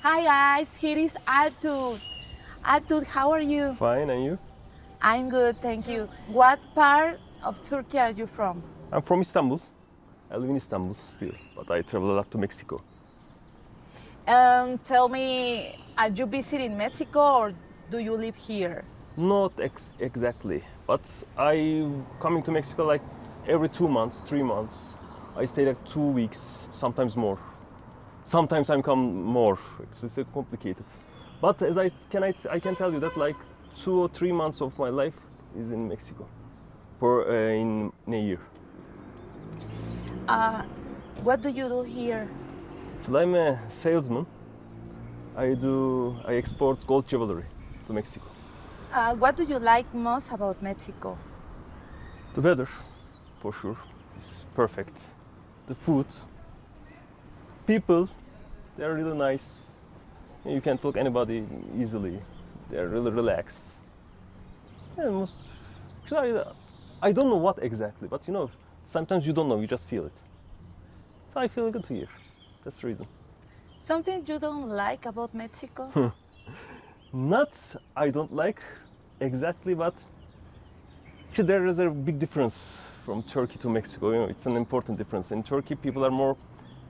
Hi guys, here is Altud. Altud, how are you? Fine, and you? I'm good, thank you. What part of Turkey are you from? I'm from Istanbul. I live in Istanbul still, but I travel a lot to Mexico. Tell me, are you visiting Mexico or do you live here? Not exactly, but I coming to Mexico like every 2 months, 3 months. I stay like 2 weeks, sometimes more. Sometimes I come more. It's complicated. But as I can tell you that like 2 or 3 months of my life is in Mexico, in a year. What do you do here? So I'm a salesman. I export gold jewelry to Mexico. What do you like most about Mexico? The weather, for sure, is perfect. The food, people, they're really nice. You can talk anybody easily. They're really relaxed. Yeah, I don't know what exactly, but sometimes you don't know, you just feel it. So I feel good here. That's the reason. Something you don't like about Mexico? Not I don't like exactly, but actually there is a big difference from Turkey to Mexico. It's an important difference. In Turkey, people are more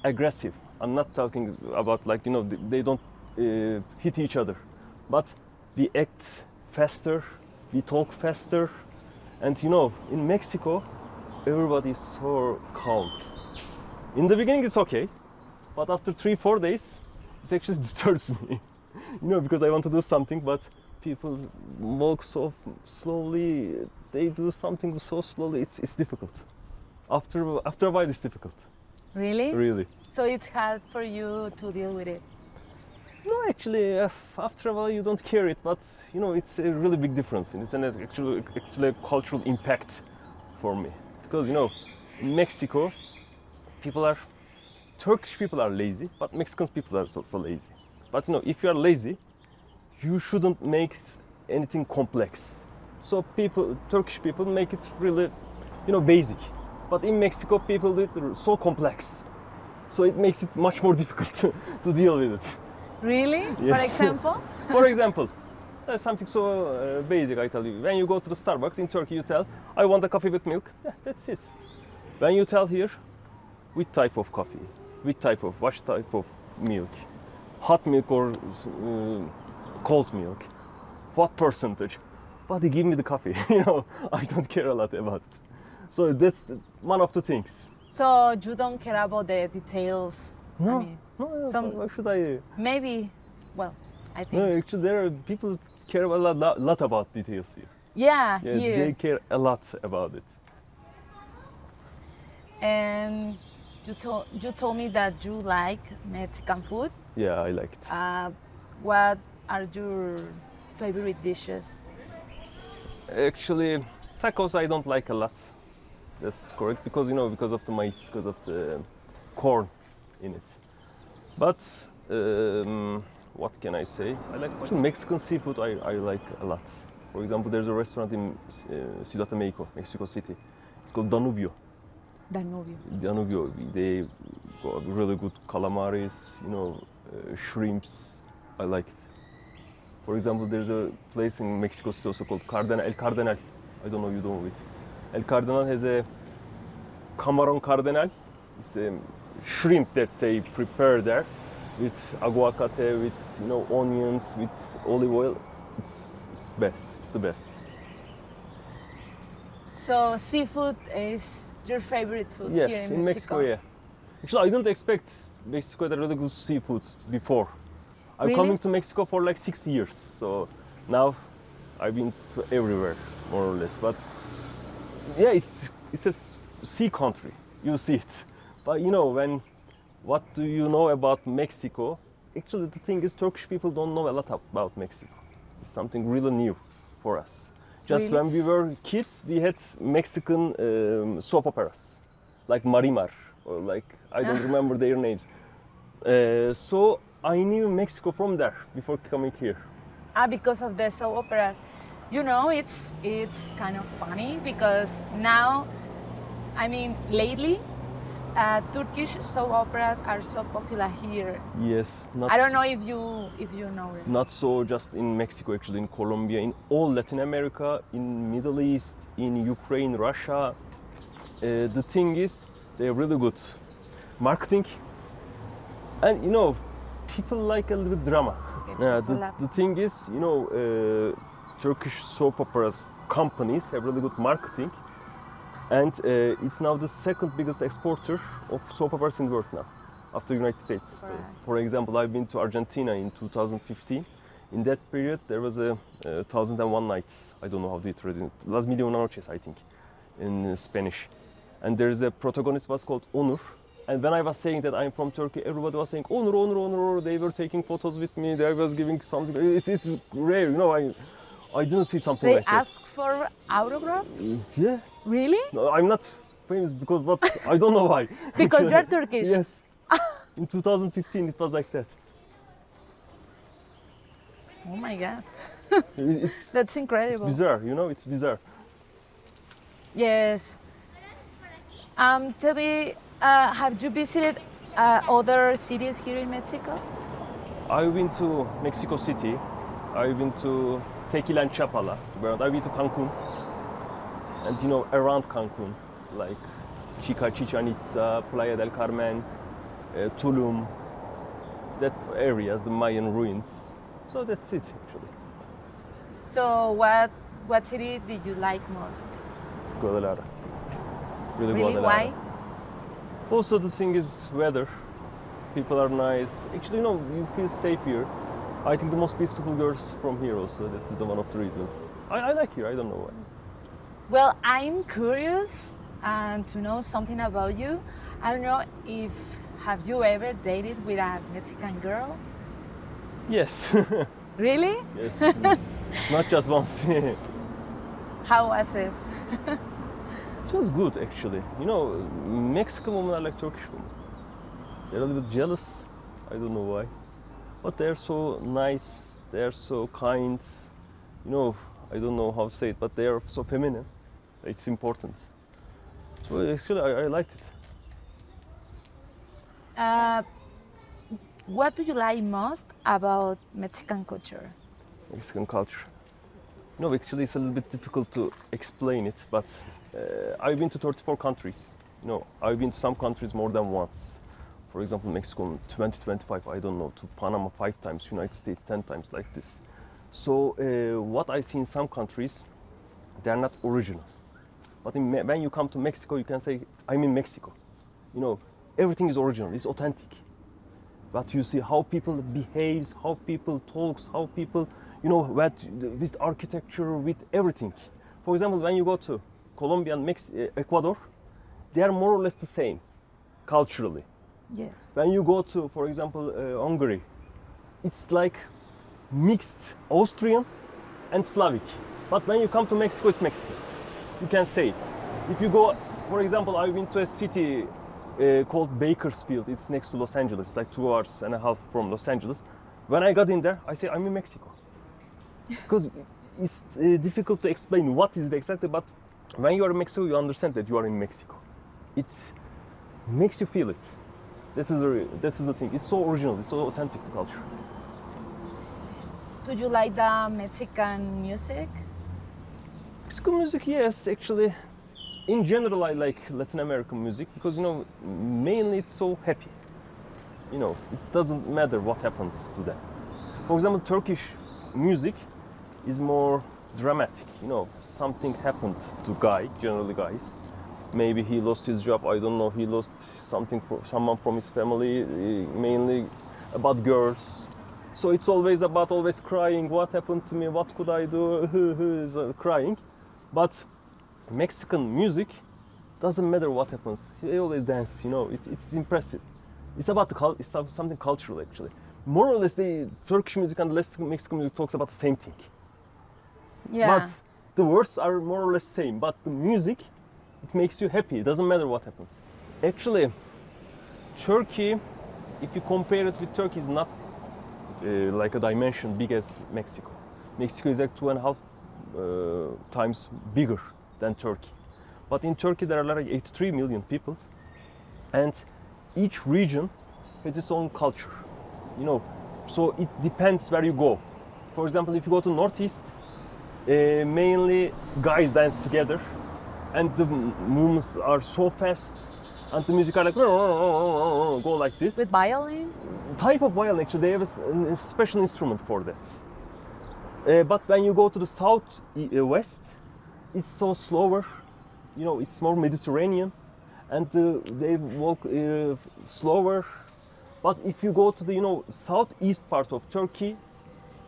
aggressive. I'm not talking about they don't hit each other, but we act faster, we talk faster, and in Mexico, everybody is so calm. In the beginning, it's okay, but after 3-4 days, it actually disturbs me. Because I want to do something, but people walk so slowly, they do something so slowly, it's difficult. After a while, it's difficult. Really? Really. So it's hard for you to deal with it? No, actually, after a while, you don't care it, but it's a really big difference. It's actually a cultural impact for me. Because, in Mexico, Turkish people are lazy, but Mexican people are so lazy. But if you are lazy, you shouldn't make anything complex. So Turkish people make it really, basic. But in Mexico, people do it so complex. So it makes it much more difficult to deal with it. Really? Yes. For example? For example, there's something so basic, I tell you. When you go to the Starbucks in Turkey, you tell, I want a coffee with milk. Yeah, that's it. When you tell here, which type of coffee, what type of milk, hot milk or cold milk, what percentage, but they give me the coffee. I don't care a lot about it. So that's one of the things. So you don't care about the details? No, I mean, why should I? Maybe, well, I think. No, actually, there are people care a lot about details here. Yeah, Yeah, here. they care a lot about it. And you told me that you like Mexican food. Yeah, I like it. What are your favorite dishes? Actually, tacos I don't like a lot. That's correct because because of the maize, because of the corn in it. But what can I say? I like Mexican seafood. I like a lot. For example, there's a restaurant in Ciudad de México, Mexico City. It's called Danubio. Danubio. They got really good calamares, shrimps. I like it. For example, there's a place in Mexico City also called El Cardenal. I don't know you know it. El Cardenal has a Camarón Cardenal. It's a shrimp that they prepare there with aguacate, with onions, with olive oil. It's best. It's the best. So seafood is your favorite food Yes, here in Mexico, yeah. Actually, I didn't expect Mexico had really good seafood before. I'm Really? coming to Mexico for like 6 years, so now I've been to everywhere, more or less. But yeah, it's a sea country. You see it. But what do you know about Mexico? Actually, the thing is, Turkish people don't know a lot about Mexico. It's something really new for us. Just Really? when we were kids, we had Mexican soap operas, like Marimar, or I don't remember their names. So I knew Mexico from there before coming here. Because of the soap operas. It's kind of funny because now, lately, Turkish soap operas are so popular here. Yes, not I don't know if you know it. not so just in Mexico, actually, in Colombia, in all Latin America, in Middle East, in Ukraine, Russia. The thing is, they're really good marketing, and people like a little bit drama. Okay, The thing is, Turkish soap operas companies have really good marketing, and it's now the second biggest exporter of soap operas in the world now, after the United States. For example, I've been to Argentina in 2015. In that period, there was a 1001 Nights. I don't know how to translate it. Las Mil y Una Noches, I think, in Spanish. And there's a protagonist was called Onur. And when I was saying that I'm from Turkey, everybody was saying Onur, Onur, Onur. They were taking photos with me. They was giving something. It's rare, I didn't see something like that. They ask for autographs? Yeah. Really? No, I'm not famous because, but I don't know why. Because you're Turkish? Yes. In 2015, it was like that. Oh my God. It's That's incredible. bizarre, it's bizarre. Yes. Tell me, have you visited other cities here in Mexico? I've been to Mexico City. I've been to Tequila and Chapala. I've been to Cancun. And around Cancun, like Chichen Itza, Playa del Carmen, Tulum, that areas, the Mayan ruins. So that's it, actually. So what city did you like most? Guadalajara. Really, Really? Guadalajara. Why? Also, the thing is weather. People are nice. Actually, you feel safe here. I think the most beautiful girls from here also. That's one of the reasons. I like here. I don't know why. Well, I'm curious to know something about you. I don't know if have you ever dated with a Mexican girl? Yes. Really? Yes. Not just once. How was it? It was good, actually. Mexican women are like Turkish women. They're a little bit jealous. I don't know why. But they're so nice. They're so kind. I don't know how to say it, but they are so feminine. It's important. So actually, I liked it. What do you like most about Mexican culture? Mexican culture. Actually, it's a little bit difficult to explain it, but I've been to 34 countries. I've been to some countries more than once. For example, Mexico 2025, I don't know, to Panama 5 times, United States 10 times, like this. So what I see in some countries, they are not original. But when you come to Mexico, you can say, I'm in Mexico. Everything is original, it's authentic. But you see how people behaves, how people talks, how people, with architecture, with everything. For example, when you go to Colombia and Ecuador, they are more or less the same, culturally. Yes. When you go to, for example, Hungary, it's like mixed Austrian and Slavic. But when you come to Mexico, it's Mexican. You can say it. If you go, for example, I've been to a city called Bakersfield. It's next to Los Angeles, like 2 hours and a half from Los Angeles. When I got in there, I say, I'm in Mexico. Because it's difficult to explain what is it exactly, but when you are in Mexico, you understand that you are in Mexico. It makes you feel it. That is the thing. It's so original, it's so authentic, the culture. Do you like the Mexican music? Mexican music, yes, actually. In general, I like Latin American music because, mainly it's so happy. It doesn't matter what happens to them. For example, Turkish music is more dramatic. Something happened to generally guys. Maybe he lost his job, I don't know, he lost someone from his family, mainly about girls. So it's always crying, what happened to me, what could I do, who is crying. But Mexican music doesn't matter what happens, they always dance, it's impressive. It's about it's something cultural, actually. More or less, the Turkish music and the Mexican music talks about the same thing. Yeah. But the words are more or less same, but the music, it makes you happy. It doesn't matter what happens. Actually, Turkey, if you compare it with Turkey, is not like a dimension big as Mexico. Mexico is like 2.5 times bigger than Turkey. But in Turkey, there are like 83 million people. and each region has its own culture, you know. So it depends where you go. For example, if you go to Northeast, mainly guys dance together, and the movements are so fast, and the music are like go like this. With violin? Type of violin, actually, they have a special instrument for that. But when you go to the south west, it's so slower, you know, it's more Mediterranean, and they walk slower. But if you go to the, you know, southeast part of Turkey,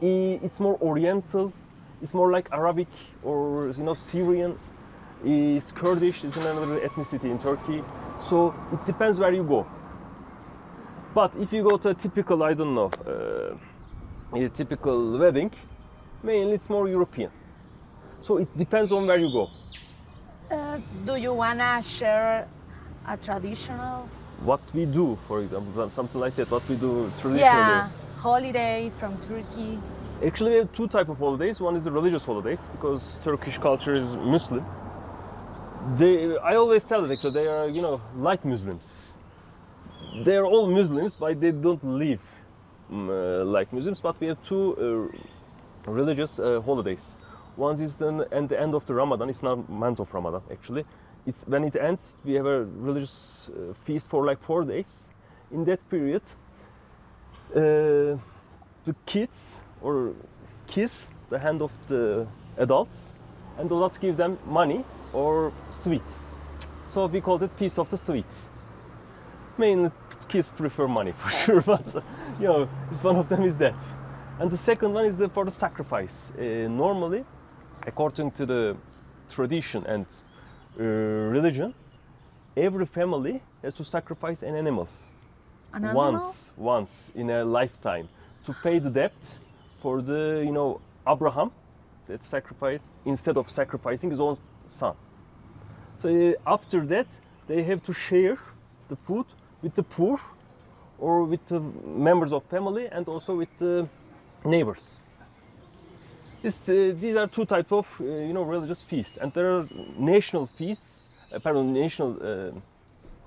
it's more oriental, it's more like Arabic or, you know, Syrian. Is Kurdish, is another ethnicity in Turkey. So it depends where you go. But if you go to a typical, I don't know, a typical wedding, mainly it's more European. So it depends on where you go. Do you wanna share a traditional? What we do, for example, something like that, what we do traditionally. Yeah, holiday from Turkey. Actually, we have two types of holidays. One is the religious holidays, because Turkish culture is Muslim. I always tell that actually they are, you know, like Muslims. They are all Muslims, but they don't live like Muslims. But we have two religious holidays. One is at the end of the Ramadan. It's not month of Ramadan actually. It's when it ends. We have a religious feast for like 4 days. In that period, the kids or kiss the hand of the adults, and the adults give them money or sweets. So we call it Feast of the Sweets. Mainly kids prefer money for sure, but you know, one of them is that. And the second one is for the sacrifice. Normally, according to the tradition and religion, every family has to sacrifice an animal. An animal? Once in a lifetime to pay the debt for the, you know, Abraham that sacrificed instead of sacrificing his own son. So after that, they have to share the food with the poor or with the members of family and also with the neighbors. These are two types of you know, religious feasts, and there are national feasts, national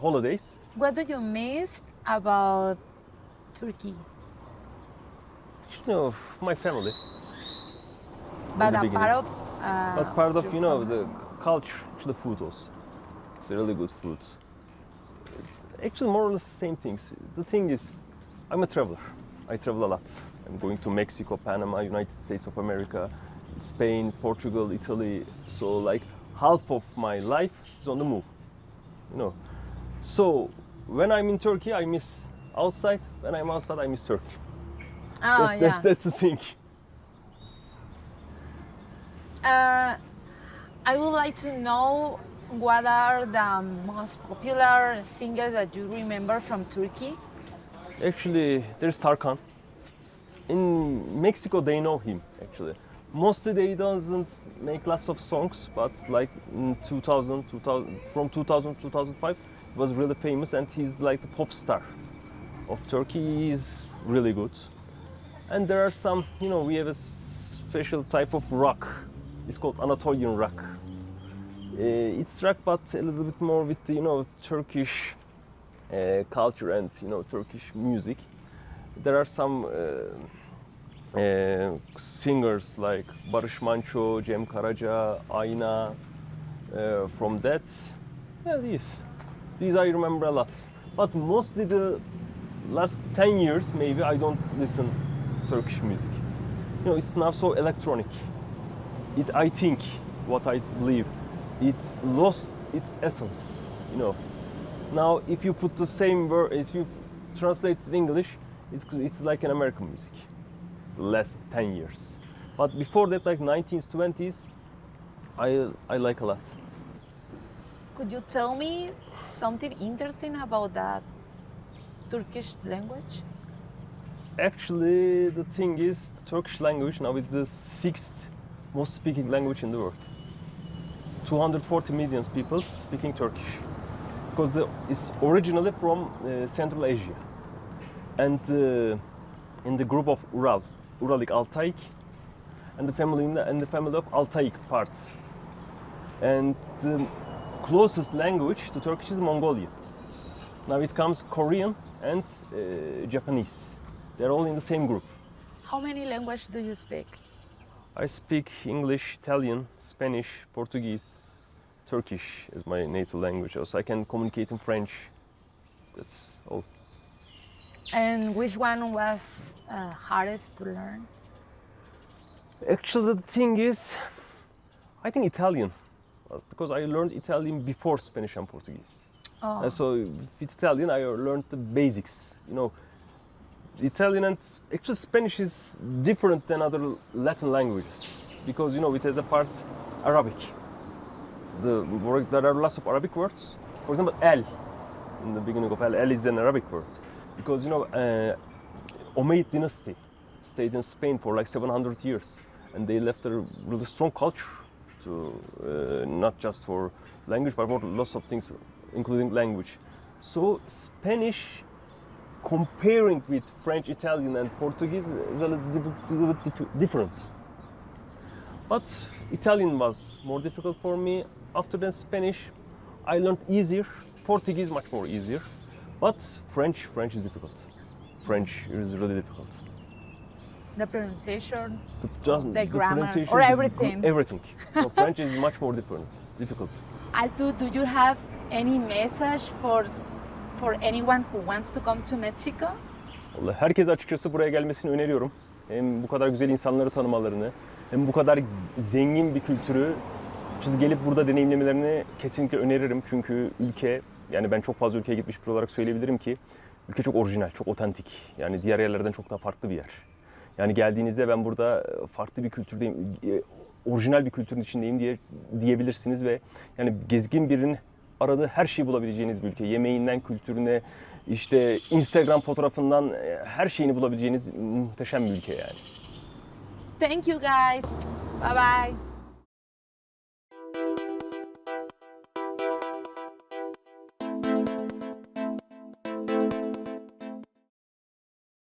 holidays. What do you miss about Turkey? You know, my family. But a beginning. part of But part of, your you know, family. the culture, the food also. It's a really good food. Actually, more or less the same things. The thing is, I'm a traveler. I travel a lot. I'm going to Mexico, Panama, United States of America, Spain, Portugal, Italy. So like half of my life is on the move, you know. So when I'm in Turkey, I miss outside. When I'm outside, I miss Turkey. Oh, yeah. That's the thing. I would like to know what are the most popular singers that you remember from Turkey? Actually, there's Tarkan. In Mexico, they know him, actually. Mostly they doesn't make lots of songs, but like in 2000, from 2000 to 2005, he was really famous, and he's like the pop star of Turkey. He's really good. And there are some, you know, we have a special type of rock. It's called Anatolian rock. It's rock, but a little bit more with the, you know, Turkish culture and, you know, Turkish music. There are some singers like Barış Manço, Cem Karaca, Ayna. From that, yeah, these I remember a lot. But mostly the last 10 years, maybe I don't listen Turkish music. You know, it's now so electronic. I think, what I believe, it lost its essence, you know. Now, if you put the same word, if you translate it in English, it's like an American music, the last 10 years. But before that, like 19s, 20s, I like a lot. Could you tell me something interesting about that Turkish language? Actually, the thing is, the Turkish language now is the 6th most speaking language in the world. 240 million people speaking Turkish, because it's originally from Central Asia, and in the group of Uralic Altaic, and the family of Altaic part. And the closest language to Turkish is Mongolian. Now it comes Korean and Japanese. They're all in the same group. How many languages do you speak? I speak English, Italian, Spanish, Portuguese, Turkish is my native language. Also, I can communicate in French. That's all. And which one was hardest to learn? Actually, the thing is, I think Italian, because I learned Italian before Spanish and Portuguese. Oh. And so with Italian, I learned the basics. You know, Italian and actually Spanish is different than other Latin languages because you know it has a part Arabic. There are lots of Arabic words. For example, el in the beginning of el is an Arabic word because you know Umayyad dynasty stayed in Spain for like 700 years and they left a really strong culture to not just for language but for lots of things including language. So Spanish comparing with French, Italian and Portuguese is a little bit different. But Italian was more difficult for me. After that Spanish, I learned easier. Portuguese much more easier. But French is difficult. French is really difficult. The pronunciation, the the grammar, pronunciation, or everything? Everything. So French is much more difficult. Altu, do you have any message for anyone who wants to come to Mexico? Vallahi herkese açıkçası buraya gelmesini öneriyorum. Hem bu kadar güzel insanları tanımalarını, hem bu kadar zengin bir kültürü gelip burada deneyimlemelerini kesinlikle öneririm. Çünkü ülke, yani ben çok fazla ülkeye gitmiş biri olarak söyleyebilirim ki ülke çok orijinal, çok otantik. Yani diğer yerlerden çok daha farklı bir yer. Yani geldiğinizde ben burada farklı bir kültürdeyim, orijinal bir kültürün içindeyim diyebilirsiniz ve yani gezgin birinin aradığı her şeyi bulabileceğiniz bir ülke. Yemeğinden kültürüne, işte Instagram fotoğrafından her şeyini bulabileceğiniz muhteşem bir ülke yani. Thank you guys. Bye bye.